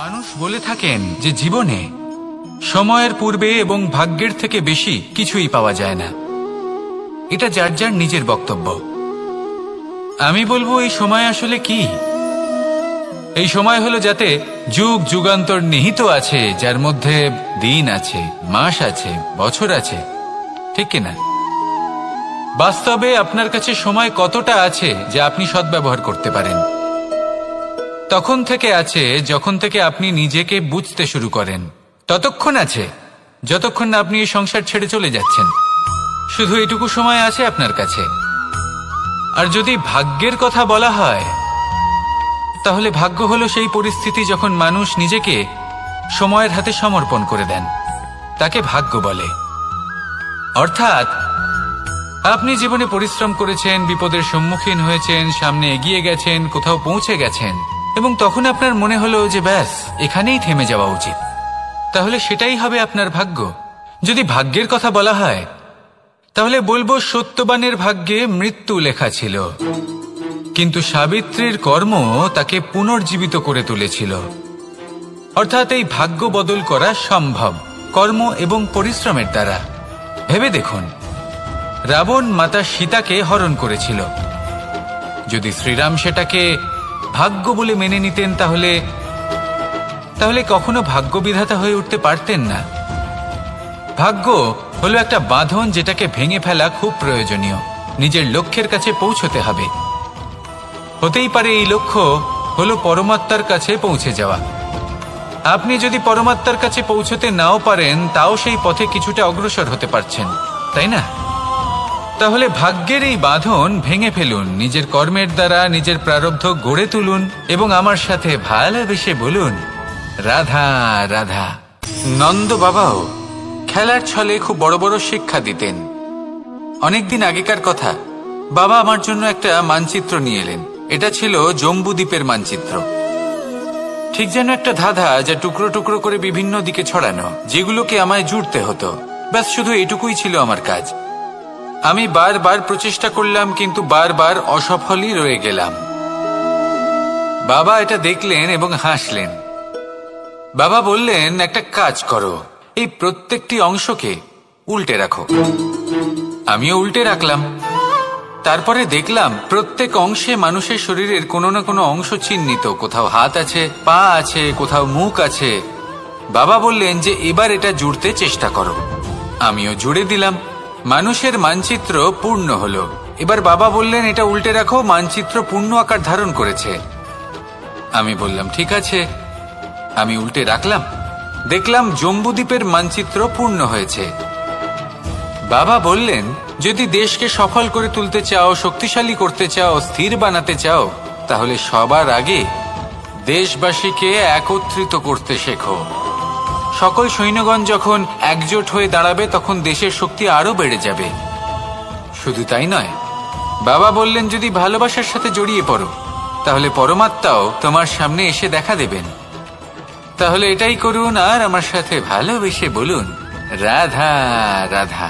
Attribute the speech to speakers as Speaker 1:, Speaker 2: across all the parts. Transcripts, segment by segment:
Speaker 1: মানুষ বলে থাকেন যে জীবনে সময়ের পূর্বে এবং ভাগ্যের থেকে বেশি কিছুই পাওয়া যায় না। এটা যার যার নিজের বক্তব্য। আমি বলবো এই সময় আসলে কি? এই সময় হলো যাতে যুগ যুগান্তর নিহিত আছে, যার মধ্যে দিন আছে, মাস আছে, বছর আছে, ঠিক কিনা? বাস্তবে আপনার কাছে সময় কতটা আছে যা আপনি সদ্ব্যবহার করতে পারেন? তখন থেকে আছে যখন থেকে আপনি নিজেকে বুঝতে শুরু করেন। ততক্ষণ আছে যতক্ষণ না আপনি এই সংসার ছেড়ে চলে যাচ্ছেন। শুধু এটুকু সময় আছে আপনার কাছে। আর যদি ভাগ্যের কথা বলা হয়, তাহলে ভাগ্য হলো সেই পরিস্থিতি যখন মানুষ নিজেকে সময়ের হাতে সমর্পণ করে দেন, তাকে ভাগ্য বলে। অর্থাৎ আপনি জীবনে পরিশ্রম করেছেন, বিপদের সম্মুখীন হয়েছেন, সামনে এগিয়ে গেছেন, কোথাও পৌঁছে গেছেন, এবং তখন আপনার মনে হলো যে ব্যাস এখানেই থেমে যাওয়া উচিত। তাহলে সেটাই হবে আপনার ভাগ্য। যদি ভাগ্যের কথা বলা হয়, তাহলে বলবো সত্যবানের ভাগ্যে মৃত্যু লেখা ছিল, কিন্তু সাবিত্রীর কর্ম তাকে পুনর্জীবিত করে তুলেছিল। অর্থাৎ এই ভাগ্য বদল করা সম্ভব কর্ম এবং পরিশ্রমের দ্বারা। ভেবে দেখুন, রাবণ মাতা সীতাকে হরণ করেছিল। যদি শ্রীরাম সেটাকে ভাগ্য বলে মেনে নিতেন, তাহলে কখনো ভাগ্য বিধাতা হয়ে উঠতে পারতেন না। ভাগ্য হলো একটা বাঁধন যেটাকে ভেঙে ফেলা খুব প্রয়োজনীয়। নিজের লক্ষ্যের কাছে পৌঁছতে হবে। হতেই পারে এই লক্ষ্য হলো পরমাত্মার কাছে পৌঁছে যাওয়া। আপনি যদি পরমাত্মার কাছে পৌঁছতে নাও পারেন, তাও সেই পথে কিছুটা অগ্রসর হতে পারছেন, তাই না? তাহলে ভাগ্যের এই বাঁধন ভেঙে ফেলুন, নিজের কর্মের দ্বারা নিজের প্রারব্ধ গড়ে তুলুন এবং আমার সাথে ভালোবেসে বলুন, রাধা রাধা। নন্দ বাবাও খেলার ছলে খুব বড় বড় শিক্ষা দিতেন। অনেকদিন আগেকার কথা, বাবা আমার জন্য একটা মানচিত্র নিয়ে এলেন। এটা ছিল জম্বুদ্বীপের মানচিত্র। ঠিক যেন একটা ধাঁধা, যা টুকরো টুকরো করে বিভিন্ন দিকে ছড়ানো, যেগুলোকে আমায় জুড়তে হতো। ব্যাস শুধু এটুকুই ছিল আমার কাজ। আমি বারবার প্রচেষ্টা করলাম, কিন্তু বারবার অসফলই রয়ে গেলাম। বাবা এটা দেখলেন এবং হাসলেন। বাবা বললেন, একটা কাজ করো, এই প্রত্যেকটি অংশকে উল্টে রাখো। আমিও উল্টে রাখলাম। তারপরে দেখলাম প্রত্যেক অংশে মানুষের শরীরের কোনো না কোনো অংশ চিহ্নিত। কোথাও হাত আছে, পা আছে, কোথাও মুখ আছে। বাবা বললেন যে এবার এটা জুড়তে চেষ্টা করো। আমিও জুড়ে দিলাম। মানুষের মানচিত্র পূর্ণ হলো। এবার বাবা বললেন, এটা উল্টে রাখো, মানচিত্র পূর্ণ আকার ধারণ করেছে। আমি বললাম, ঠিক আছে। আমি উল্টে রাখলাম। দেখলাম জম্বুদ্বীপের মানচিত্র পূর্ণ হয়েছে। বাবা বললেন, যদি দেশকে সফল করে তুলতে চাও, শক্তিশালী করতে চাও, স্থির বানাতে চাও, তাহলে সবার আগে দেশবাসীকে একত্রিত করতে শেখো। সকল সৈন্যগণ যখন একজোট হয়ে দাঁড়াবে, তখন দেশের শক্তি আরো বেড়ে যাবে। শুধু তাই নয়, বাবা বললেন, যদি ভালোবাসার সাথে জড়িয়ে পড়ো, তাহলে পরমাত্মাও তোমার সামনে এসে দেখা দেবেন। তাহলে এটাই করুন আর আমার সাথে ভালোবেসে বলুন, রাধা রাধা।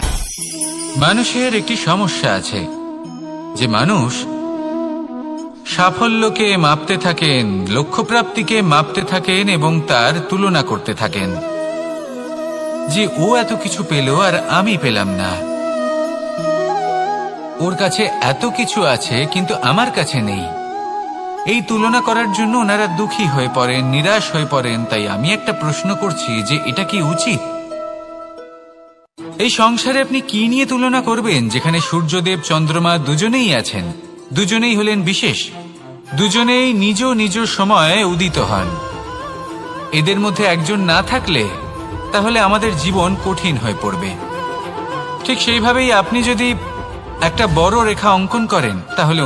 Speaker 1: মানুষের একটি সমস্যা আছে যে মানুষ সাফল্যকে মাপতে থাকেন, লক্ষ্যপ্রাপ্তিকে মাপতে থাকেন এবং তার তুলনা করতে থাকেন যে ও এত কিছু পেল আর আমি পেলাম না। ওর কাছে এত কিছু আছে কিন্তু আমার কাছে নেই। এই তুলনা করার জন্য ওনারা দুঃখী হয়ে পড়েন, নিরাশ হয়ে পড়েন। তাই আমি একটা প্রশ্ন করছি যে এটা কি উচিত? এই সংসারে আপনি কি নিয়ে তুলনা করবেন, যেখানে সূর্যদেব চন্দ্রমা দুজনেই আছেন, দুজনেই হলেন বিশেষ, দুজনেই নিজ নিজ সময়ে উদিত হন। এদের মধ্যে একজন না থাকলে তাহলে আমাদের জীবন কঠিন হয়ে পড়বে। ঠিক সেইভাবেই আপনি যদি একটা বড় রেখা অঙ্কন করেন, তাহলে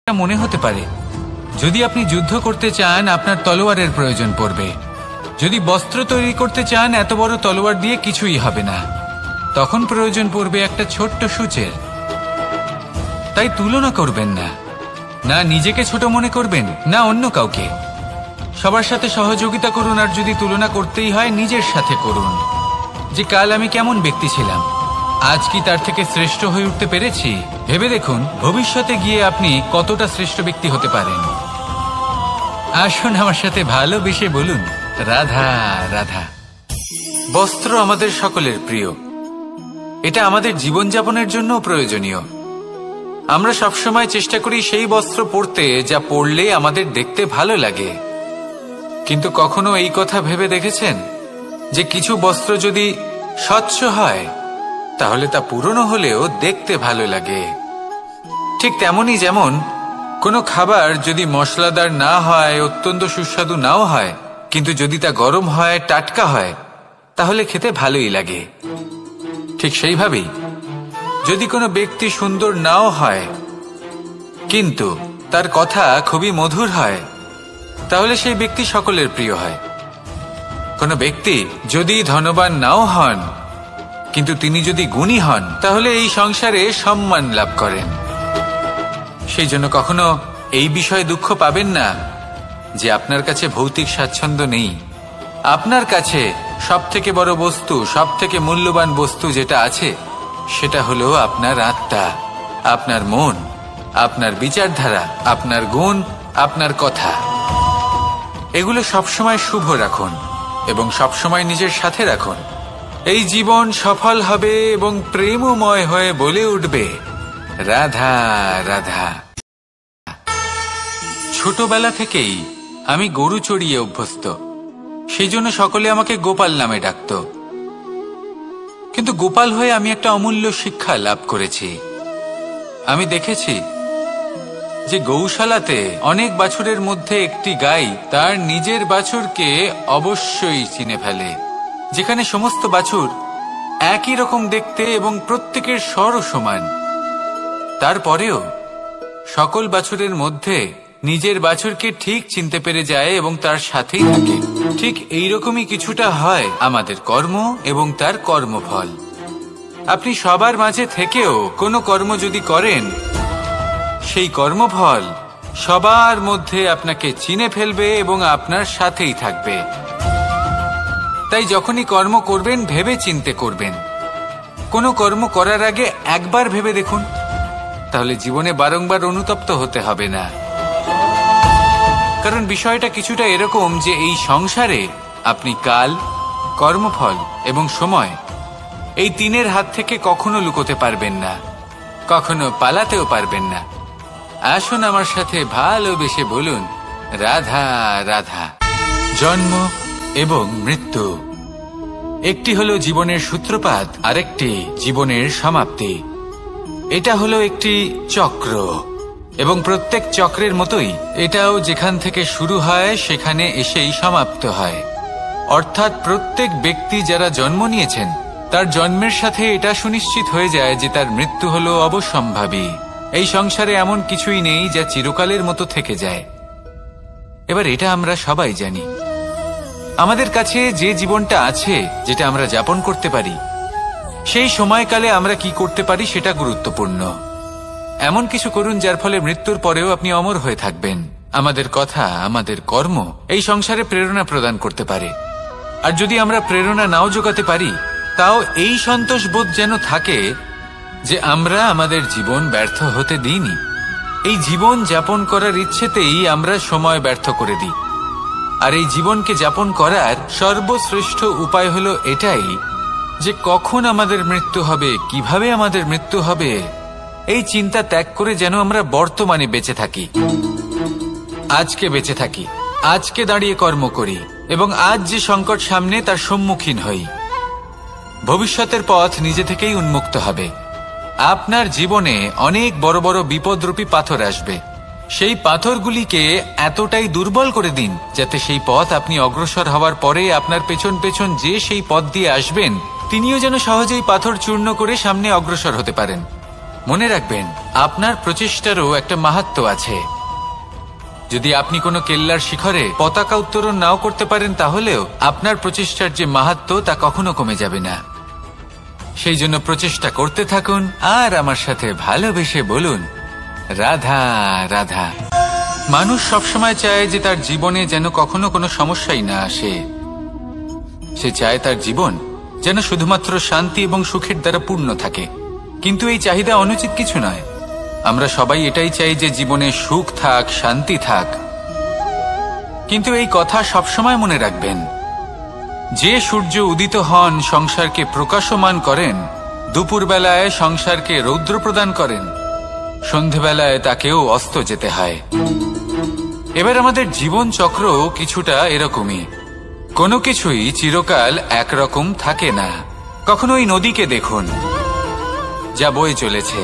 Speaker 1: মনে হতে পারে যদি আপনি যুদ্ধ করতে চান, আপনার তলোয়ারের প্রয়োজন পড়বে। যদি বস্ত্র তৈরি করতে চান, এত বড় তলোয়ার দিয়ে কিছুই হবে না। তখন প্রয়োজন পড়বে একটা ছোট্ট সূচের। তাই তুলনা করবেন না, না নিজেকে ছোট মনে করবেন, না অন্য কাউকে। সবার সাথে সহযোগিতা করুন, আর যদি তুলনা করতেই হয় নিজের সাথে করুন, যে কাল আমি কেমন ব্যক্তি ছিলাম, আজ কি তার থেকে শ্রেষ্ঠ হয়ে উঠতে পেরেছি? ভেবে দেখুন ভবিষ্যতে গিয়ে আপনি কতটা শ্রেষ্ঠ ব্যক্তি হতে পারেন। আসুন আমার সাথে ভালোবেসে বলুন, রাধা রাধা। বস্ত্র আমাদের সকলের প্রিয়, এটা আমাদের জীবনযাপনের জন্য প্রয়োজনীয়। আমরা সবসময় চেষ্টা করি সেই বস্ত্র পরতে যা পরলে আমাদের দেখতে ভালো লাগে। কিন্তু কখনো এই কথা ভেবে দেখেছেন যে কিছু বস্ত্র যদি স্বচ্ছ হয় তাহলে তা পুরনো হলেও দেখতে ভালো লাগে? ঠিক তেমনি যেমন কোনো খাবার যদি মশলাদার না হয়, অত্যন্ত সুস্বাদু নাও হয়, কিন্তু যদি তা গরম হয়, টাটকা হয়, তাহলে খেতে ভালোই লাগে। ঠিক সেইভাবেই যদি কোনো ব্যক্তি সুন্দর নাও হয় কিন্তু তার কথা খুবই মধুর হয়, তাহলে সেই ব্যক্তি সকলের প্রিয় হয়। কোনো ব্যক্তি যদি ধনবান নাও হন কিন্তু তিনি যদি গুণী হন, তাহলে এই সংসারে সম্মান লাভ করেন। সেই জন্য কখনো এই বিষয়ে দুঃখ পাবেন না যে আপনার কাছে ভৌতিক স্বাচ্ছন্দ্য নেই। আপনার কাছে সব থেকে বড় বস্তু, সব থেকে মূল্যবান বস্তু যেটা আছে সেটা হলো আপনার আত্মা, আপনার মন, আপনার বিচারধারা, আপনার গুণ, আপনার কথা। এগুলো সবসময় শুভ রাখুন এবং সবসময় নিজের সাথে রাখুন। এই জীবন সফল হবে এবং প্রেমময় হয়ে বলে উঠবে, রাধা রাধা। ছোটবেলা থেকেই আমি গরু চড়িয়ে অভ্যস্ত, সেই জন্য সকলে আমাকে গোপাল নামে ডাকত। কিন্তু গোপাল হয়ে আমি একটা অমূল্য শিক্ষা লাভ করেছি। আমি দেখেছি যে গৌশালাতে অনেক বাছুরের মধ্যে একটি গাই তার নিজের বাছুরকে অবশ্যই চিনে ফেলে। যেখানে সমস্ত বাছুর একই রকম দেখতে এবং প্রত্যেকের স্বরও সমান, তারপরেও সকল বাছুরের মধ্যে নিজের বাছুরকে ঠিক চিনতে পেরে যায় এবং তার সাথেই থাকে। ঠিক এইরকমই কিছুটা হয় আমাদের কর্ম এবং তার কর্মফল। আপনি সবার মাঝে থেকেও কোনো কর্ম যদি করেন, সেই কর্মফল সবার মধ্যে আপনাকে চিনে ফেলবে এবং আপনার সাথেই থাকবে। তাই যখনই কর্ম করবেন ভেবে চিন্তে করবেন। কোনো কর্ম করার আগে একবার ভেবে দেখুন, তাহলে জীবনে বারংবার অনুতপ্ত হতে হবে না। কারণ বিষয়টা কিছুটা এরকম যে এই সংসারে আপনি কাল, কর্মফল এবং সময়, এই তিনের হাত থেকে কখনো লুকোতে পারবেন না, কখনো পালাতেও পারবেন না। আসুন আমার সাথে ভালোবেসে বলুন, রাধা রাধা। জন্ম এবং মৃত্যু, একটি হলো জীবনের সূত্রপাত, আরেকটি জীবনের সমাপ্তি। এটা হলো একটি চক্র এবং প্রত্যেক চক্রের মতোই এটাও যেখান থেকে শুরু হয় সেখানে এসেই সমাপ্ত হয়। অর্থাৎ প্রত্যেক ব্যক্তি যারা জন্ম নিয়েছেন তার জন্মের সাথে এটা সুনিশ্চিত হয়ে যায় যে তার মৃত্যু হলো অবশ্যম্ভাবী। এই সংসারে এমন কিছুই নেই যা চিরকালের মতো থেকে যায়। এবার এটা আমরা সবাই জানি। আমাদের কাছে যে জীবনটা আছে, যেটা আমরা যাপন করতে পারি, সেই সময়কালে আমরা কি করতে পারি সেটা গুরুত্বপূর্ণ। এমন কিছু করুন যার ফলে মৃত্যুর পরেও আপনি অমর হয়ে থাকবেন। আমাদের কথা, আমাদের কর্ম এই সংসারে প্রেরণা প্রদান করতে পারে। আর যদি আমরা প্রেরণা নাও জোগাতে পারি, তাও এই সন্তোষ বোধ যেন থাকে যে আমরা আমাদের জীবন ব্যর্থ হতে দিইনি। এই জীবন যাপন করার ইচ্ছেতেই আমরা সময় ব্যর্থ করে দিই। আর এই জীবনকে যাপন করার সর্বশ্রেষ্ঠ উপায় হলো এটাই যে কখন আমাদের মৃত্যু হবে, কিভাবে আমাদের মৃত্যু হবে, এই চিন্তা ত্যাগ করে যেন আমরা বর্তমানে বেঁচে থাকি, আজকে বেঁচে থাকি, আজকে দাঁড়িয়ে কর্ম করি এবং আজ যে সংকট সামনে তার সম্মুখীন হই। ভবিষ্যতের পথ নিজে থেকেই উন্মুক্ত হবে। আপনার জীবনে অনেক বড় বড় বিপদরূপী পাথর আসবে। সেই পাথরগুলিকে এতটাই দুর্বল করে দিন যাতে সেই পথ আপনি অগ্রসর হওয়ার পরে আপনার পেছন পেছন যে সেই পথ দিয়ে আসবেন তিনিও যেন সহজেই পাথর চূর্ণ করে সামনে অগ্রসর হতে পারেন। মনে রাখবেন, আপনার প্রচেষ্টারও একটা মাহাত্ম্য আছে। যদি আপনি কোনো কেল্লার শিখরে পতাকা উত্তোলন নাও করতে পারেন, তাহলেও আপনার প্রচেষ্টার যে মাহাত্ম্য তা কখনো কমে যাবে না। সেই জন্য প্রচেষ্টা করতে থাকুন আর আমার সাথে ভালোবেসে বলুন, রাধা রাধা। মানুষ সবসময় চায় যে তার জীবনে যেন কখনো কোনো সমস্যাই না আসে। সে চায় তার জীবন যেন শুধুমাত্র শান্তি এবং সুখের দ্বারা পূর্ণ থাকে। কিন্তু এই চাহিদা অনুচিত কিছু নয়। আমরা সবাই এটাই চাই যে জীবনে সুখ থাক, শান্তি থাক। কিন্তু এই কথা সবসময় মনে রাখবেন, যে সূর্য উদিত হন সংসারকে প্রকাশমান করেন, দুপুরবেলায় সংসারকে রৌদ্র প্রদান করেন, সন্ধেবেলায় তাকেও অস্ত যেতে হয়। এবার আমাদের জীবন চক্র কিছুটা এরকমই। কোনো কিছুই চিরকাল একরকম থাকে না। কখনো এই নদীকে দেখুন, যা বয়ে চলেছে।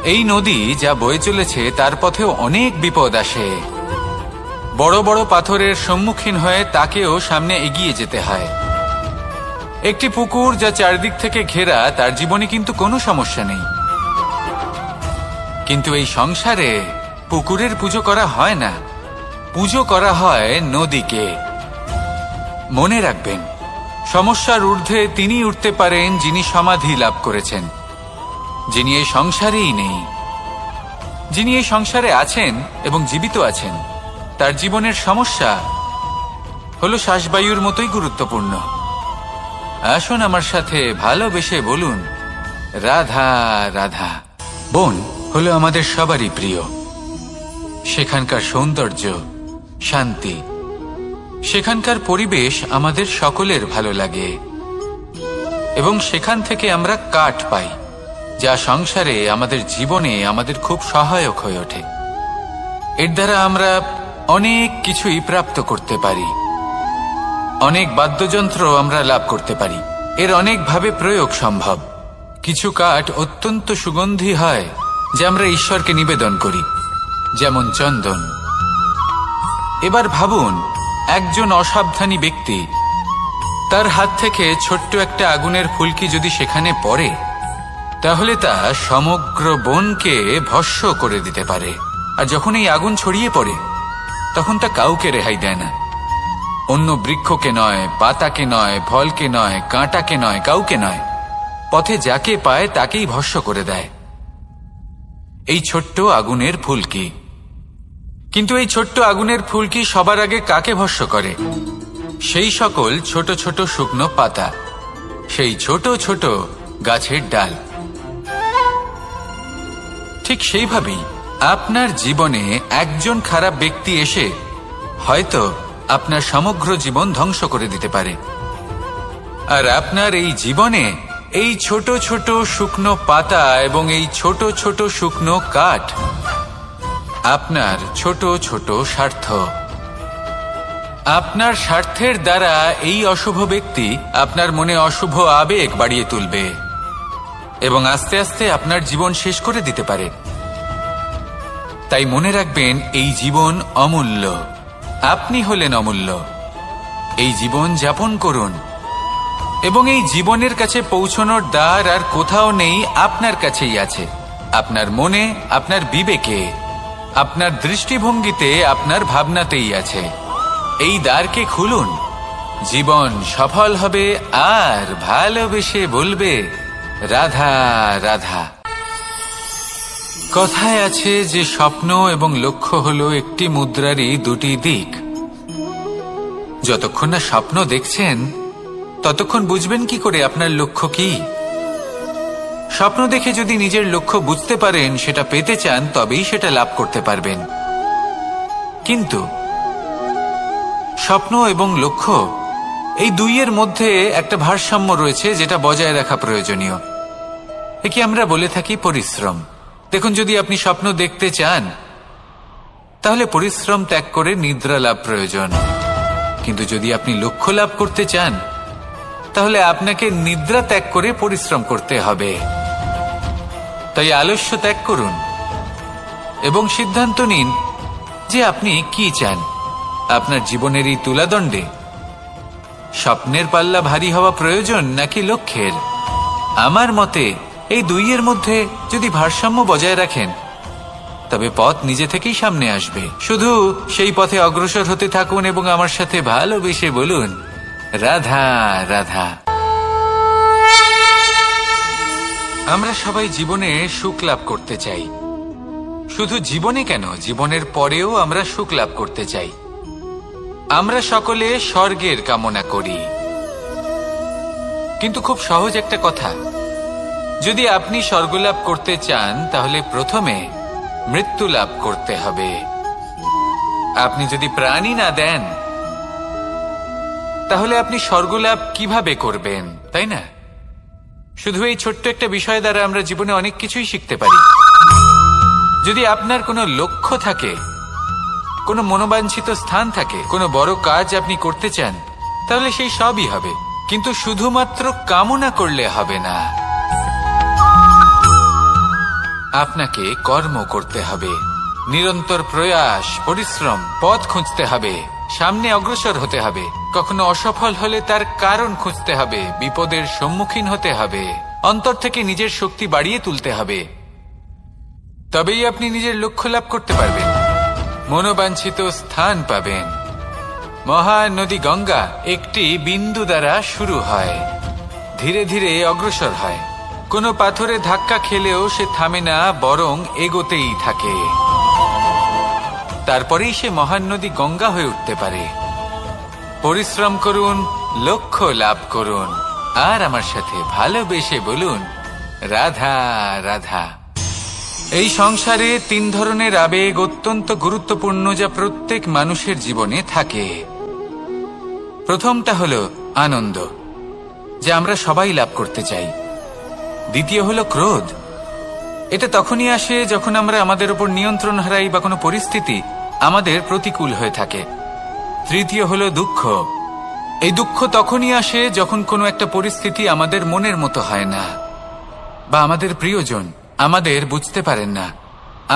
Speaker 1: এই নদী যা বয়ে চলেছে তার পথেও অনেক বিপদ আসে। বড় বড় পাথরের সম্মুখীন হয়ে তাকেও সামনে এগিয়ে যেতে হয়। একটি পুকুর যা চারদিক থেকে ঘেরা, তার জীবনে কিন্তু কোনো সমস্যা নেই। কিন্তু এই সংসারে পুকুরের পুজো করা হয় না, পুজো করা হয় নদীকে। মনে রাখবেন, সমস্যার ঊর্ধ্বে তিনি উঠতে পারেন যিনি সমাধি লাভ করেছেন, যিনি এই সংসারেই নেই। যিনি এই সংসারে আছেন এবং জীবিত আছেন, তার জীবনের সমস্যা হলো শ্বাসবায়ুর মতোই গুরুত্বপূর্ণ। আসুন আমার সাথে ভালোবেসে বলুন, রাধা রাধা। বন হলো আমাদের সবারই প্রিয়। সেখানকার সৌন্দর্য, শান্তি, সেখানকার পরিবেশ আমাদের সকলের ভালো লাগে এবং সেখান থেকে আমরা কাঠ পাই, যা সংসারে আমাদের জীবনে আমাদের খুব সহায়ক হয়ে ওঠে। এর দ্বারা আমরা অনেক কিছুই প্রাপ্ত করতে পারি। অনেক বাদ্যযন্ত্র আমরা লাভ করতে পারি। এর অনেকভাবে প্রয়োগ সম্ভব। কিছু কাঠ অত্যন্ত সুগন্ধি হয়, যা আমরা ঈশ্বরকে নিবেদন করি, যেমন চন্দন। এবার ভাবুন, একজন অসাবধানী ব্যক্তি, তার হাত থেকে ছোট্ট একটা আগুনের ফুলকি যদি সেখানে পড়ে, তাহলে তা সমগ্র বনকে ভস্ম করে দিতে পারে। আর যখন এই আগুন ছড়িয়ে পড়ে, তখন তা কাউকে রেহাই দেয় না। অন্য বৃক্ষকে নয়, পাতাকে নয়, ফলকে নয়, কাঁটাকে নয়, কাউকে নয়, পথে যাকে পায় তাকেই ভস্ম করে দেয়। এই ছোট্ট আগুনের ফুলকি। কিন্তু এই ছোট্ট আগুনের ফুলকি সবার আগে কাকে ভস্ম করে? সেই সকল ছোট ছোট শুকনো পাতা, সেই ছোট ছোট গাছের ডাল। ঠিক সেইভাবেই আপনার জীবনে একজন খারাপ ব্যক্তি এসে হয়তো আপনার সমগ্র জীবন ধ্বংস করে দিতে পারে। আর আপনার এই জীবনে এই ছোট ছোট শুকনো পাতা এবং এই ছোট ছোট শুকনো কাঠ আপনার ছোট ছোট স্বার্থ। আপনার স্বার্থের দ্বারা এই অশুভ ব্যক্তি আপনার মনে অশুভ আবেগ বাড়িয়ে তুলবে এবং আস্তে আস্তে আপনার জীবন শেষ করে দিতে পারে। তাই মনে রাখবেন, এই জীবন অমূল্য। আপনি হলেন অমূল্য। এই জীবন যাপন করুন এবং এই জীবনের কাছে পৌঁছানোর দ্বার আর কোথাও নেই, আপনার কাছেই আছে। আপনার মনে, আপনার বিবেকে, আপনার দৃষ্টিভঙ্গিতে, আপনার ভাবনাতেই আছে। এই দ্বারকে খুলুন। জীবন সফল হবে আর ভালোবেসে বলবে, রাধা রাধা। কথায় আছে যে স্বপ্ন এবং লক্ষ্য হলো একটি মুদ্রারই দুটি দিক। যতক্ষণ না স্বপ্ন দেখছেন, ততক্ষণ বুঝবেন কি করে আপনার লক্ষ্য কি? স্বপ্ন দেখে যদি নিজের লক্ষ্য বুঝতে পারেন, সেটা পেতে চান, তবেই সেটা লাভ করতে পারবেন। কিন্তু স্বপ্ন এবং লক্ষ্য, এই দুইয়ের মধ্যে একটা ভারসাম্য রয়েছে, যেটা বজায় রাখা প্রয়োজনীয়। একে আমরা বলে থাকি পরিশ্রম। দেখুন, যদি আপনি স্বপ্ন দেখতে চান, তাহলে পরিশ্রম ত্যাগ করে নিদ্রা লাভ প্রয়োজন। কিন্তু যদি আপনি লক্ষ্য লাভ করতে চান, তাহলে আপনাকে নিদ্রা ত্যাগ করে পরিশ্রম করতে হবে। তাই আলস্য ত্যাগ করুন এবং সিদ্ধান্ত নিন যে আপনি কি চান। আপনার জীবনের এই তুলাদণ্ডে স্বপ্নের পাল্লা ভারী হওয়া প্রয়োজন নাকি লক্ষ্যের? আমার মতে এই দুইয়ের মধ্যে যদি ভারসাম্য বজায় রাখেন, তবে পথ নিজে থেকেই সামনে আসবে। শুধু সেই পথে অগ্রসর হতে থাকুন এবং আমার সাথে ভালোবেসে বলুন, রাধা রাধা। আমরা সবাই জীবনে সুখ লাভ করতে চাই। শুধু জীবনে কেন, জীবনের পরেও আমরা সুখ লাভ করতে চাই। আমরা সকলে স্বর্গের কামনা করি। কিন্তু খুব সহজ একটা কথা, যদি আপনি স্বর্গলাভ করতে চান তাহলে প্রথমে মৃত্যু লাভ করতে হবে। আপনি যদি প্রাণই না দেন তাহলে আপনি স্বর্গলাভ কিভাবে করবেন, তাই না? শুধু এই ছোট্ট একটা বিষয় দ্বারা আমরা জীবনে অনেক কিছুই শিখতে পারি। যদি আপনার কোনো লক্ষ্য থাকে, কোনো মনোবাঞ্ছিত স্থান থাকে, কোনো বড় কাজ আপনি করতে চান, তাহলে সেই সবই হবে। কিন্তু শুধুমাত্র কামনা করলে হবে না, আপনাকে কর্ম করতে হবে, নিরন্তর প্রয়াস, পরিশ্রম, পথ খুঁজতে হবে, সামনে অগ্রসর হতে হবে। কখনো অসফল হলে তার কারণ খুঁজতে হবে, বিপদের সম্মুখীন হতে হবে, অন্তর থেকে নিজের শক্তি বাড়িয়ে তুলতে হবে। তবেই আপনি নিজের লক্ষ্য লাভ করতে পারবেন, মনোবাঞ্ছিত স্থান পাবেন। মহান নদী গঙ্গা একটি বিন্দু দ্বারা শুরু হয়, ধীরে ধীরে অগ্রসর হয়। কোনো পাথরে ধাক্কা খেলেও সে থামে না, বরং এগোতেই থাকে। তারপরেই সে মহান নদী গঙ্গা হয়ে উঠতে পারে। পরিশ্রম করুন, লক্ষ্য লাভ করুন, আর আমার সাথে ভালোবেসে বলুন, রাধা রাধা। এই সংসারে 3 ধরনের আবেগ অত্যন্ত গুরুত্বপূর্ণ, যা প্রত্যেক মানুষের জীবনে থাকে। প্রথমটা হলো আনন্দ, যা আমরা সবাই লাভ করতে চাই। দ্বিতীয় হলো ক্রোধ, এটা তখনই আসে যখন আমরা আমাদের উপর নিয়ন্ত্রণ হারাই বা কোনো পরিস্থিতি আমাদের প্রতিকূল হয়ে থাকে। তৃতীয় হলো দুঃখ, এই দুঃখ তখনই আসে যখন কোনো একটা পরিস্থিতি আমাদের মনের মতো হয় না, বা আমাদের প্রিয়জন আমাদের বুঝতে পারেন না,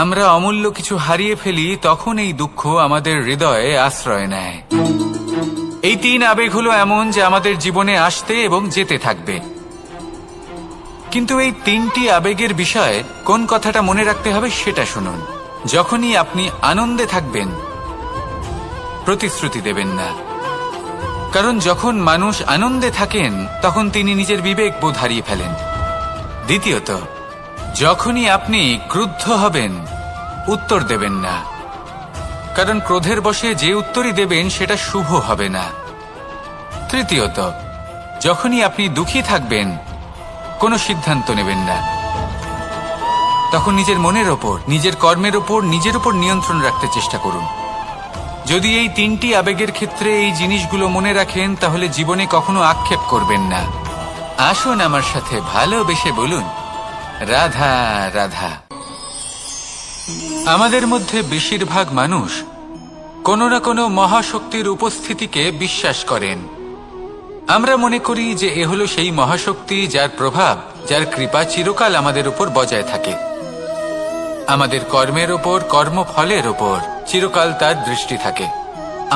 Speaker 1: আমরা অমূল্য কিছু হারিয়ে ফেলি, তখন এই দুঃখ আমাদের হৃদয়ে আশ্রয় নেয়। এই 3 আবেগ হলো এমন যে আমাদের জীবনে আসতে এবং যেতে থাকবে। কিন্তু এই 3টি আবেগের বিষয়ে কোন কথাটা মনে রাখতে হবে সেটা শুনুন। যখনই আপনি আনন্দে থাকবেন, প্রতিশ্রুতি দেবেন না, কারণ যখন মানুষ আনন্দে থাকেন তখন তিনি নিজের বিবেক বোধ হারিয়ে ফেলেন। দ্বিতীয়ত, যখনই আপনি ক্রুদ্ধ হবেন, উত্তর দেবেন না, কারণ ক্রোধের বশে যে উত্তরই দেবেন সেটা শুভ হবে না। তৃতীয়ত, যখনই আপনি দুঃখী থাকবেন, কোনো সিদ্ধান্ত নেবেন না, তখন নিজের মনের ওপর, নিজের কর্মের ওপর, নিজের উপর নিয়ন্ত্রণ রাখতে চেষ্টা করুন। যদি এই 3টি আবেগের ক্ষেত্রে এই জিনিসগুলো মনে রাখেন, তাহলে জীবনে কখনো আক্ষেপ করবেন না। আসুন আমার সাথে ভালোবেসে বলুন, রাধা রাধা। আমাদের মধ্যে বেশিরভাগ মানুষ কোনো না কোনো মহাশক্তির উপস্থিতিকে বিশ্বাস করেন। আমরা মনে করি যে এ হলো সেই মহাশক্তি যার প্রভাব, যার কৃপা চিরকাল আমাদের উপর বজায় থাকে। আমাদের কর্মের ওপর, কর্মফলের ওপর চিরকাল তার দৃষ্টি থাকে।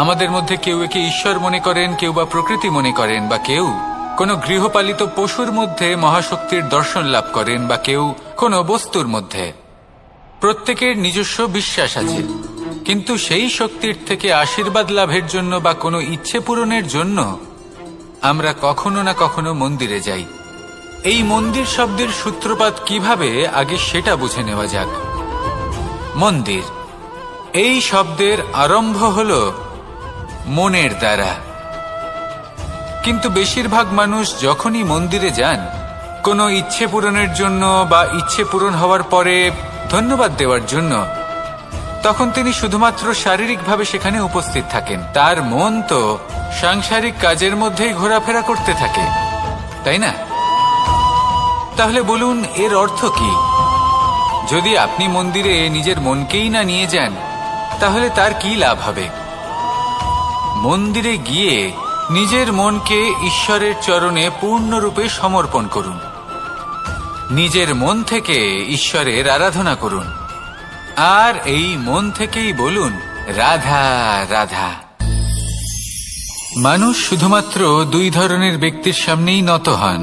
Speaker 1: আমাদের মধ্যে কেউ একে ঈশ্বর মনে করেন, কেউ বা প্রকৃতি মনে করেন, বা কেউ কোনো গৃহপালিত পশুর মধ্যে মহাশক্তির দর্শন লাভ করেন, বা কেউ কোনো বস্তুর মধ্যে। প্রত্যেকের নিজস্ব বিশ্বাস আছে, কিন্তু সেই শক্তির থেকে আশীর্বাদ লাভের জন্য বা কোনো ইচ্ছে পূরণের জন্য আমরা কখনো না কখনো মন্দিরে যাই। এই মন্দির শব্দের সূত্রপাত কিভাবে, আগে সেটা বুঝে নেওয়া যাক। মন্দির, এই শব্দের আরম্ভ হল মনের দ্বারা। কিন্তু বেশিরভাগ মানুষ যখনই মন্দিরে যান কোনো ইচ্ছে পূরণের জন্য বা ইচ্ছে পূরণ হওয়ার পরে ধন্যবাদ দেওয়ার জন্য, তখন তিনি শুধুমাত্র শারীরিকভাবে সেখানে উপস্থিত থাকেন। তার মন তো সাংসারিক কাজের মধ্যেই ঘোরাফেরা করতে থাকে, তাই না? তাহলে বলুন, এর অর্থ কি? যদি আপনি মন্দিরে নিজের মনকেই না নিয়ে যান, তাহলে তার কি লাভ হবে? মন্দিরে গিয়ে নিজের মনকে ঈশ্বরের চরণে পূর্ণরূপে সমর্পণ করুন। নিজের মন থেকে ঈশ্বরের আরাধনা করুন, আর এই মন থেকেই বলুন, রাধা রাধা। মানুষ শুধুমাত্র 2 ধরনের ব্যক্তির সামনেই নত হন।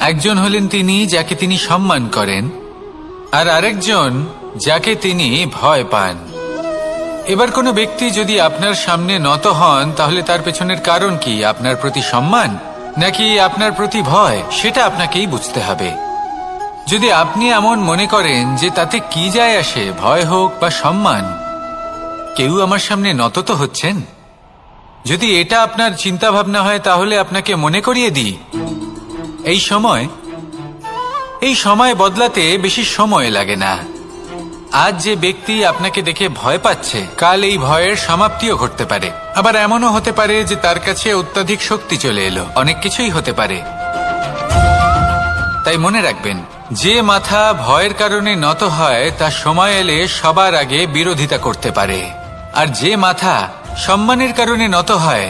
Speaker 1: একজন হলেন তিনি যাকে তিনি সম্মান করেন, আর আরেকজন যাকে তিনি ভয় পান। এবার কোনো ব্যক্তি যদি আপনার সামনে নত হন, তাহলে তার পেছনের কারণ কি? আপনার প্রতি সম্মান নাকি আপনার প্রতি ভয়? সেটা আপনাকেই বুঝতে হবে। যদি আপনি এমন মনে করেন যে তাতে কি যায় আসে, ভয় হোক বা সম্মান, কেউ আমার সামনে নত তো হচ্ছেন, যদি এটা আপনার চিন্তা ভাবনা হয়, তাহলে আপনাকে মনে করিয়ে দিই, এই সময় বদলাতে বেশি সময় লাগে না। আজ যে ব্যক্তি আপনাকে দেখে ভয় পাচ্ছে, কাল এই ভয়ের সমাপ্তিও ঘটতে পারে। আবার এমনও হতে পারে যে তার কাছে অত্যাধিক শক্তি চলে এলো। অনেক কিছুই হতে পারে। তাই মনে রাখবেন, যে মাথা ভয়ের কারণে নত হয় তা সময় এলে সবার আগে বিরোধিতা করতে পারে, আর যে মাথা সম্মানের কারণে নত হয়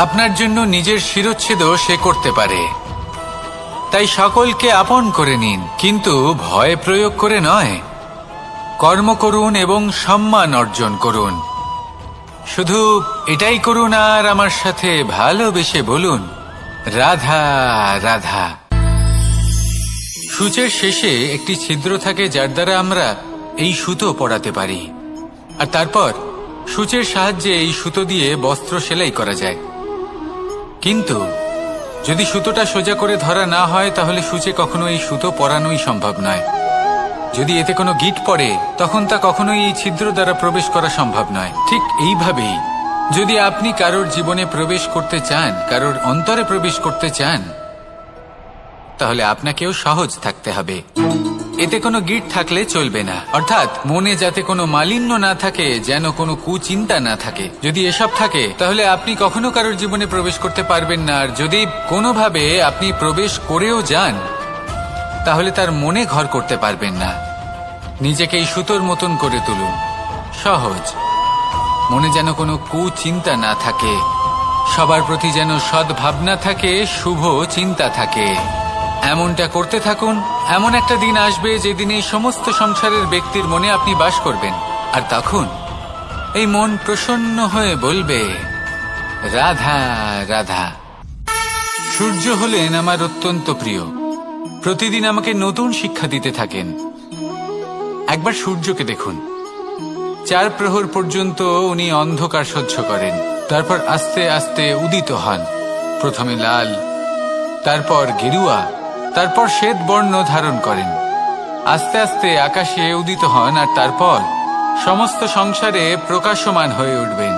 Speaker 1: আপনার জন্য নিজের শিরচ্ছেদও সে করতে পারে। তাই সকলকে আপন করে নিন, কিন্তু ভয় প্রয়োগ করে নয়। কর্ম করুন এবং সম্মান অর্জন করুন। শুধু এটাই করুন আর আমার সাথে ভালোবেসে বলুন, রাধা রাধা। সূচের শেষে একটি ছিদ্র থাকে যার দ্বারা আমরা এই সুতো পরাতে পারি, আর তারপর সূচের সাহায্যে এই সুতো দিয়ে বস্ত্র সেলাই করা যায়। কিন্তু যদি সুতোটা সোজা করে ধরা না হয় তাহলে সূচে কখনো এই সুতো পরানোই সম্ভব নয়। যদি এতে কোনো গিঁট পড়ে তখন তা কখনোই এই ছিদ্র দ্বারা প্রবেশ করা সম্ভব নয়। ঠিক এইভাবেই যদি আপনি কারোর জীবনে প্রবেশ করতে চান, কারোর অন্তরে প্রবেশ করতে চান, তাহলে আপনাকেও সহজ থাকতে হবে। এতে কোনো গিঁট থাকলে চলবে না, অর্থাৎ মনে যাতে কোনো মালিন্য না থাকে, যেন কোনো কুচিন্তা না থাকে। যদি এসব থাকে তাহলে আপনি কখনো কারোর জীবনে প্রবেশ করতে পারবেন না। আর যদি কোনোভাবে আপনি প্রবেশ করেও যান তাহলে তার মনে ঘর করতে পারবেন না। নিজেকে এই সুতোর মতন করে তুলুন, সহজ। মনে যেন কোনো কুচিন্তা না থাকে, সবার প্রতি যেন সদ্ভাবনা থাকে, শুভ চিন্তা থাকে। এমনটা করতে থাকুন। এমন একটা দিন আসবে যেদিন এই সমস্ত সংসারের ব্যক্তির মনে আপনি বাস করবেন, আর তখন এই মন প্রসন্ন হয়ে বলবে, রাধা রাধা। সূর্য হলেন আমার অত্যন্ত প্রিয়। প্রতিদিন আমাকে নতুন শিক্ষা দিতে থাকেন। একবার সূর্যকে দেখুন। 4 প্রহর পর্যন্ত উনি অন্ধকার সহ্য করেন, তারপর আস্তে আস্তে উদিত হন। প্রথমে লাল, তারপর গেরুয়া, তারপর শ্বেত বর্ণ ধারণ করেন। আস্তে আস্তে আকাশে উদিত হন, আর তারপর সমস্ত সংসারে প্রকাশমান হয়ে উঠবেন।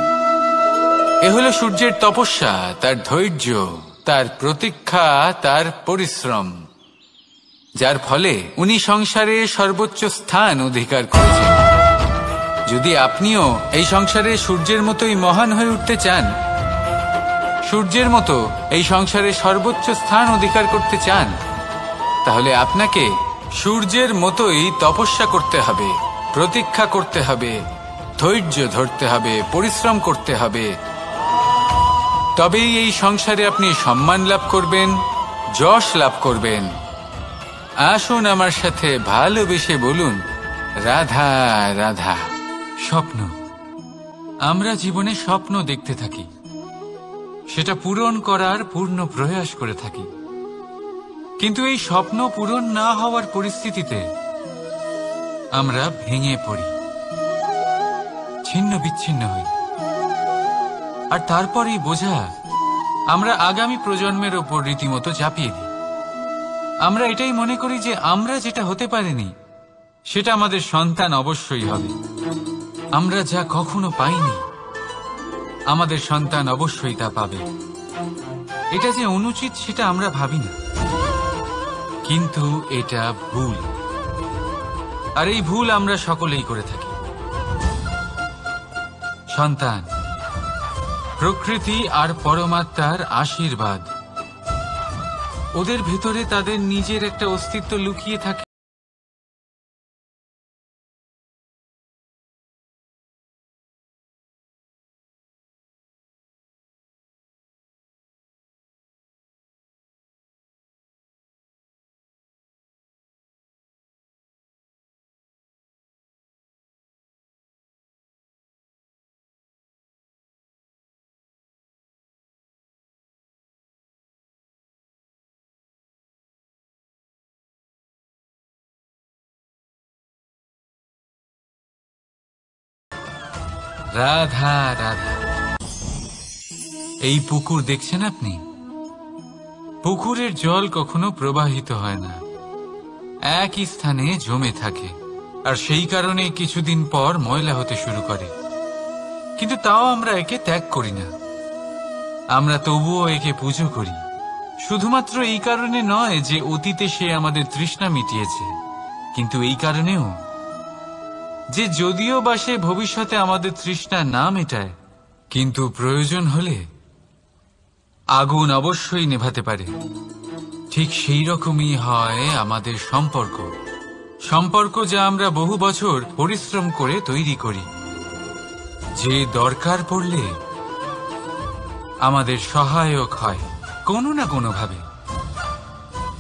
Speaker 1: এ হলো সূর্যের তপস্যা, তার ধৈর্য, তার প্রতীক্ষা, তার পরিশ্রম, যার ফলে উনি সংসারে সর্বোচ্চ স্থান অধিকার করেছেন। যদি আপনিও এই সংসারে সূর্যের মতোই মহান হয়ে উঠতে চান, সূর্যের মতো এই সংসারে সর্বোচ্চ স্থান অধিকার করতে চান, তাহলে আপনাকে সূর্যের মতোই তপস্যা করতে হবে, প্রতীক্ষা করতে হবে, ধৈর্য ধরতে হবে, পরিশ্রম করতে হবে। তবেই এই সংসারে আপনি সম্মান লাভ করবেন, যশ লাভ করবেন। আসুন আমার সাথে ভালোবেসে বলুন, রাধা রাধা। স্বপ্ন, আমরা জীবনে স্বপ্ন দেখতে থাকি, সেটা পূরণ করার পূর্ণ প্রয়াস করে থাকি। কিন্তু এই স্বপ্ন পূরণ না হওয়ার পরিস্থিতিতে আমরা ভেঙে পড়ি, ছিন্ন বিচ্ছিন্ন হই, আর তারপর এই বোঝা আমরা আগামী প্রজন্মের ওপর রীতিমতো চাপিয়ে দিই। আমরা এটাই মনে করি যে আমরা যেটা হতে পারিনি সেটা আমাদের সন্তান অবশ্যই হবে। আমরা যা কখনো পাইনি আমাদের সন্তান অবশ্যই তা পাবে। এটা যে অনুচিত সেটা আমরা ভাবি না, কিন্তু এটা ভুল, আর এই ভুল আমরা সকলেই করে থাকি। সন্তান প্রকৃতি আর পরমাত্মার আশীর্বাদ। ওদের ভেতরে তাদের নিজের একটা অস্তিত্ব লুকিয়ে থাকে। রাধা রাধা। এই পুকুর দেখছেন আপনি? পুকুরের জল কখনো প্রবাহিত হয় না, একই স্থানে জমে থাকে, আর সেই কারণে কিছুদিন পর ময়লা হতে শুরু করে। কিন্তু তাও আমরা একে ত্যাগ করি না, আমরা তবুও একে পুজো করি, শুধুমাত্র এই কারণে নয় যে অতীতে সে আমাদের তৃষ্ণা মিটিয়েছে, কিন্তু এই কারণেও যে যদিও বা সে ভবিষ্যতে আমাদের তৃষ্ণা না মেটায়, কিন্তু প্রয়োজন হলে আগুন অবশ্যই নেভাতে পারে। ঠিক সেই রকমই হয় আমাদের সম্পর্ক, সম্পর্ক যা আমরা বহু বছর পরিশ্রম করে তৈরি করি, যে দরকার পড়লে আমাদের সহায়ক হয় কোনো না কোনোভাবে।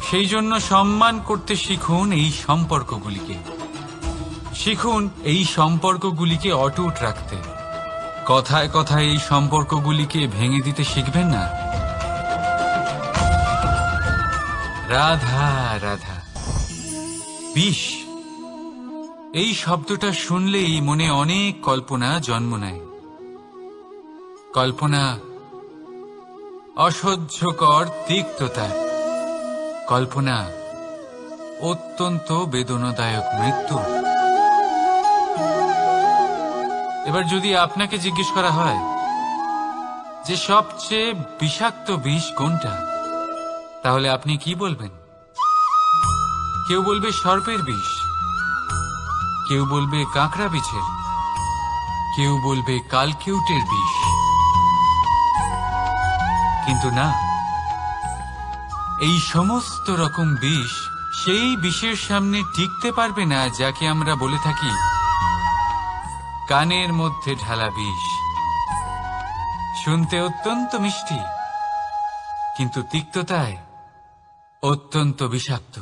Speaker 1: সেই জন্য সম্মান করতে শিখুন এই সম্পর্কগুলিকে, শিখুন এই সম্পর্কগুলিকে অটুট রাখতে। কথায় কথায় এই সম্পর্কগুলিকে ভেঙে দিতে শিখবেন না। রাধা রাধা। বিষ, এই শব্দটা শুনলেই মনে অনেক কল্পনা জন্ম নেয়। কল্পনা অসহ্যকর তিক্ততা, কল্পনা অত্যন্ত বেদনাদায়ক মৃত্যু। এবার যদি আপনাকে জিজ্ঞেস করা হয় যে সবচেয়ে বিষাক্ত বিষ কোনটা, তাহলে আপনি কি বলবেন? কেউ বলবে সর্পের বিষ, কেউ বলবে কাঁকড়া বিছের, কেউ বলবে কালকিউটের বিষ। কিন্তু না, এই সমস্ত রকম বিষ সেই বিষের সামনে টিকতে পারবে না যাকে আমরা বলে থাকি কানের মধ্যে ঢালা বিষ। শুনতে অত্যন্ত মিষ্টি, কিন্তু তিক্ততায় অত্যন্ত বিষাক্ত।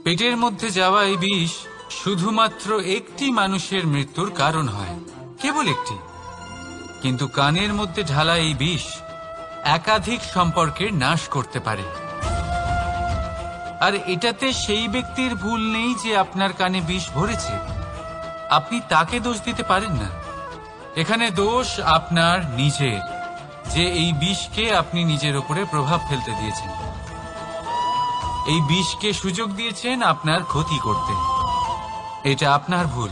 Speaker 1: পেটের মধ্যে যাওয়া এই বিষ শুধুমাত্র একটি মানুষের মৃত্যুর কারণ হয়, কেবল একটি। কিন্তু কানের মধ্যে ঢালা এই বিষ একাধিক সম্পর্কের নাশ করতে পারে। আর এটাতে সেই ব্যক্তির ভুল নেই যে আপনার কানে বিষ ভরেছে, আপনি তাকে দোষ দিতে পারেন না। এখানে দোষ আপনার নিজের, যে এই বিষকে আপনি নিজের উপরে প্রভাব ফেলতে দিয়েছেন, এই বিষকে সুযোগ দিয়েছেন আপনার ক্ষতি করতে। এটা আপনার ভুল।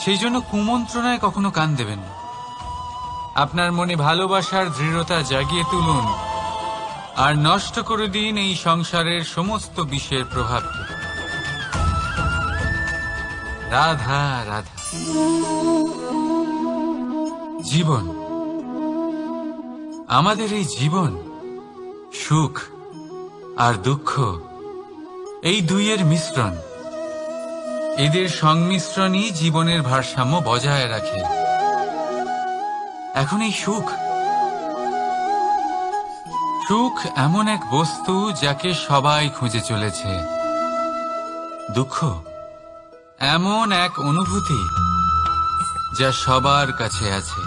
Speaker 1: সেই জন্য কুমন্ত্রণায় কখনো কান দেবেন না। আপনার মনে ভালোবাসার দৃঢ়তা জাগিয়ে তুলুন আর নষ্ট করে দিন এই সংসারের সমস্ত বিষের প্রভাবকে। রাধা রাধা। জীবন, আমাদের এই জীবন, সুখ আর দুঃখ, এই দুইয়ের মিশ্রণ। এদের সংমিশ্রণই জীবনের ভারসাম্য বজায় রাখে। এখন এই সুখ, সুখ এমন এক বস্তু যাকে সবাই খুঁজে চলেছে। দুঃখ এমন এক অনুভূতি যা সবার কাছে আছে।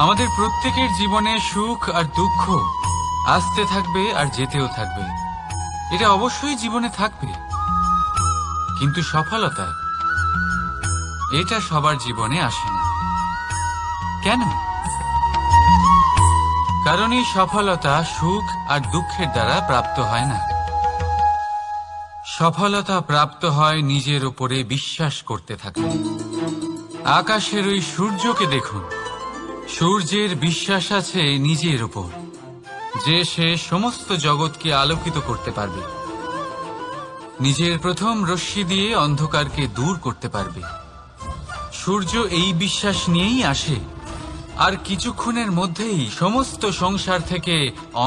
Speaker 1: আমাদের প্রত্যেকের জীবনে সুখ আর দুঃখ আসতে থাকবে আর যেতেও থাকবে, এটা অবশ্যই জীবনে থাকবে। কিন্তু সফলতা, এটা সবার জীবনে আসে না। কেন? কারণ এই সফলতা সুখ আর দুঃখের দ্বারা প্রাপ্ত হয় না। সফলতা প্রাপ্ত হয় নিজের উপরে বিশ্বাস করতে থাকলে। আকাশের ওই সূর্যকে দেখুন, সূর্যের বিশ্বাস আছে নিজের উপর যে সে সমস্ত জগৎকে আলোকিত করতে পারবে, নিজের প্রথম রশ্মি দিয়ে অন্ধকারকে দূর করতে পারবে। সূর্য এই বিশ্বাস নিয়েই আসে, আর কিছুক্ষণের মধ্যেই সমস্ত সংসার থেকে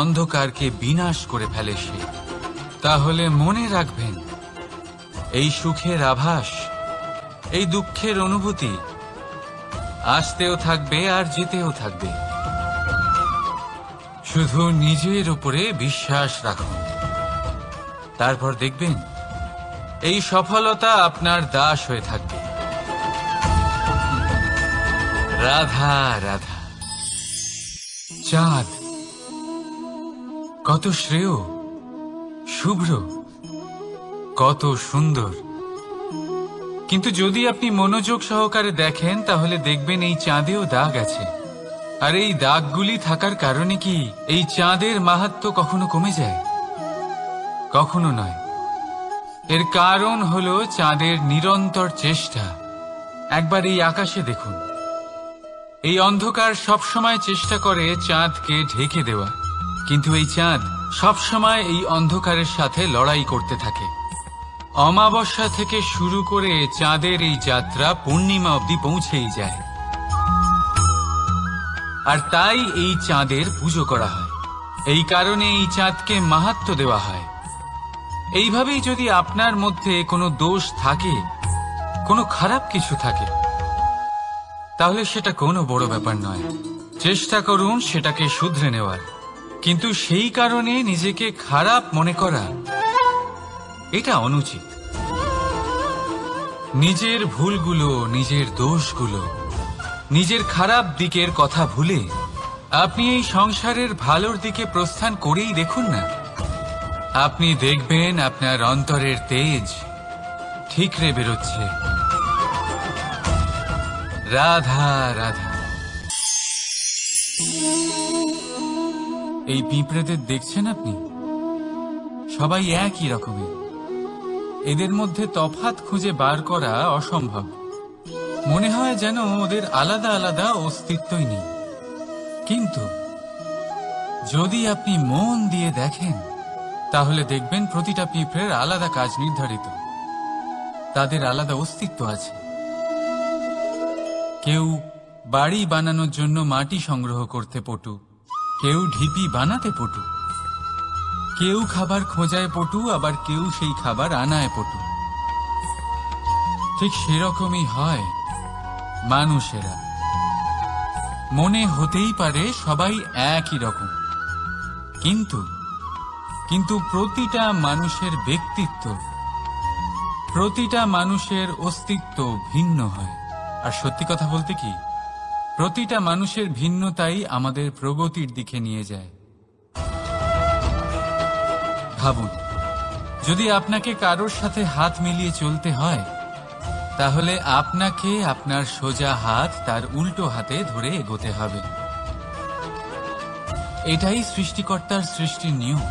Speaker 1: অন্ধকারকে বিনাশ করে ফেলে সে। তাহলে মনে রাখবেন, এই সুখের আভাস, এই দুঃখের অনুভূতি আসতেও থাকবে আর যেতেও থাকবে। শুধু নিজের উপরে বিশ্বাস রাখুন, তারপর দেখবেন এই সফলতা আপনার দাস হয়ে থাকবে। রাধা রাধা। চাঁদ কত শ্রেয়, শুভ্র, কত সুন্দর। কিন্তু যদি আপনি মনোযোগ সহকারে দেখেন তাহলে দেখবেন এই চাঁদেও দাগ আছে। আর এই দাগগুলি থাকার কারণে কি এই চাঁদের মাহাত্ম্য কখনো কমে যায়? কখনো নয়। এর কারণ হলো চাঁদের নিরন্তর চেষ্টা। একবার এই আকাশে দেখুন, এই অন্ধকার সবসময় চেষ্টা করে চাঁদকে ঢেকে দেওয়া, কিন্তু এই চাঁদ সবসময় এই অন্ধকারের সাথে লড়াই করতে থাকে। অমাবস্যা থেকে শুরু করে চাঁদের এই যাত্রা পূর্ণিমা অবধি পৌঁছেই যায়, আর তাই এই চাঁদের পুজো করা হয়। এই কারণে এই চাঁদকে মাহাত্ম্য দেওয়া হয়। এইভাবেই যদি আপনার মধ্যে কোনো দোষ থাকে, কোনো খারাপ কিছু থাকে, তাহলে সেটা কোনো বড় ব্যাপার নয়। চেষ্টা করুন সেটাকে শুধরে নেওয়ার, কিন্তু সেই কারণে নিজেকে খারাপ মনে করা এটা অনুচিত। নিজের ভুলগুলো, নিজের দোষগুলো, নিজের খারাপ দিকের কথা ভুলে আপনি এই সংসারের ভালোর দিকে প্রস্থান করেই দেখুন না। আপনি দেখবেন আপনার অন্তরের তেজ ঠিকরে বেরোচ্ছে। রাধা রাধা। এই পিঁপড়েদের দেখছেন আপনি? সবাই একই রকমের। এদের মধ্যে তফাৎ খুঁজে বার করা অসম্ভব। মনে হয় যেন ওদের আলাদা আলাদা অস্তিত্বই নেই। কিন্তু যদি আপনি মন দিয়ে দেখেন, তাহলে দেখবেন প্রতিটা পিঁপড়ের আলাদা কাজ নির্ধারিত, তাদের আলাদা অস্তিত্ব আছে। কেউ বাড়ি বানানোর জন্য মাটি সংগ্রহ করতে পটু, কেউ ঢিপি বানাতে পটু, কেউ খাবার খোঁজায় পটু, আবার কেউ সেই খাবার আনায় পটু। ঠিক সেরকমই হয় মানুষেরা। মনে হতেই পারে সবাই একই রকম, কিন্তু প্রতিটা মানুষের ব্যক্তিত্ব, প্রতিটা মানুষের অস্তিত্ব ভিন্ন হয়। আর সত্যি কথা বলতে কি, প্রতিটা মানুষের ভিন্নতাই আমাদের প্রগতির দিকে নিয়ে যায়। ভাবুন, যদি আপনাকে কারোর সাথে হাত মিলিয়ে চলতে হয়, তাহলে আপনাকে আপনার সোজা হাত তার উল্টো হাতে ধরে এগোতে হবে। এটাই সৃষ্টিকর্তার সৃষ্টির নিয়ম।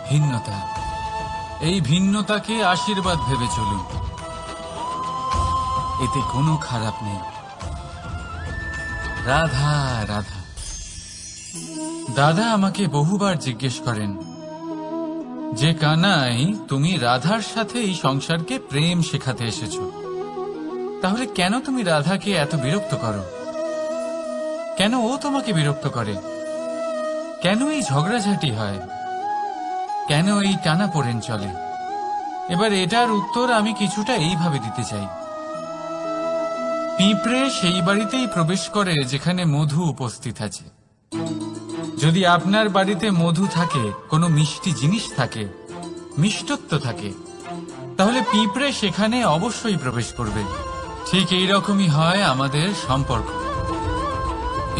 Speaker 1: ভিন্নতা, এই ভিন্নতাকে আশীর্বাদ ভেবে চলুন, এতে কোনো খারাপ নেই। রাধা রাধা। দাদা আমাকে বহুবার জিজ্ঞেস করেন যে, কানাই, তুমি রাধার সাথে এই সংসারকে প্রেম শেখাতে এসেছো, তাহলে কেন তুমি রাধাকে এত বিরক্ত করো? কেন ও তোমাকে বিরক্ত করে? কেন এই ঝগড়াঝাটি হয়? কেন এই টানাপোড়েন চলে? এবার এটার উত্তর আমি কিছুটা এইভাবে দিতে চাই। পিঁপড়ে সেই বাড়িতেই প্রবেশ করে যেখানে মধু উপস্থিত আছে। যদি আপনার বাড়িতে মধু থাকে, কোনো মিষ্টি জিনিস থাকে, মিষ্টত্ব থাকে, তাহলে পিঁপড়ে সেখানে অবশ্যই প্রবেশ করবে। ঠিক এইরকমই হয় আমাদের সম্পর্ক।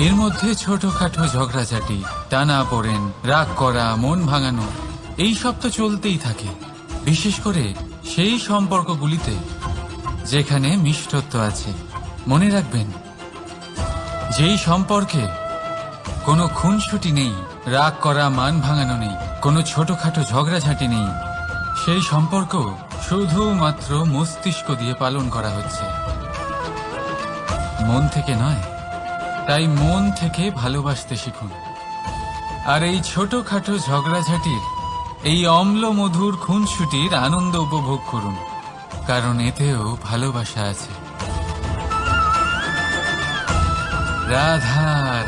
Speaker 1: এর মধ্যে ছোটখাটো ঝগড়াঝাটি, টানাপোড়েন, রাগ করা, মন ভাঙানো, এই সব তো চলতেই থাকে। বিশেষ করে সেই সম্পর্কগুলিতে যেখানে মিষ্টত্ব আছে। মনে রাখবেন, যেই সম্পর্কে কোনো খুনসুটি নেই, রাগ করা, মান ভাঙানো নেই, কোনো ছোটখাটো ঝগড়াঝাটি নেই, সেই সম্পর্ক শুধুমাত্র মস্তিষ্ক দিয়ে পালন করা হচ্ছে, মন থেকে নয়। তাই মন থেকে ভালোবাসতে শিখুন। আর এই ছোটখাটো ঝগড়াঝাটির, এই অম্ল মধুর খুনসুটির আনন্দ উপভোগ করুন, কারণ এতেও ভালোবাসা আছে। রাধা।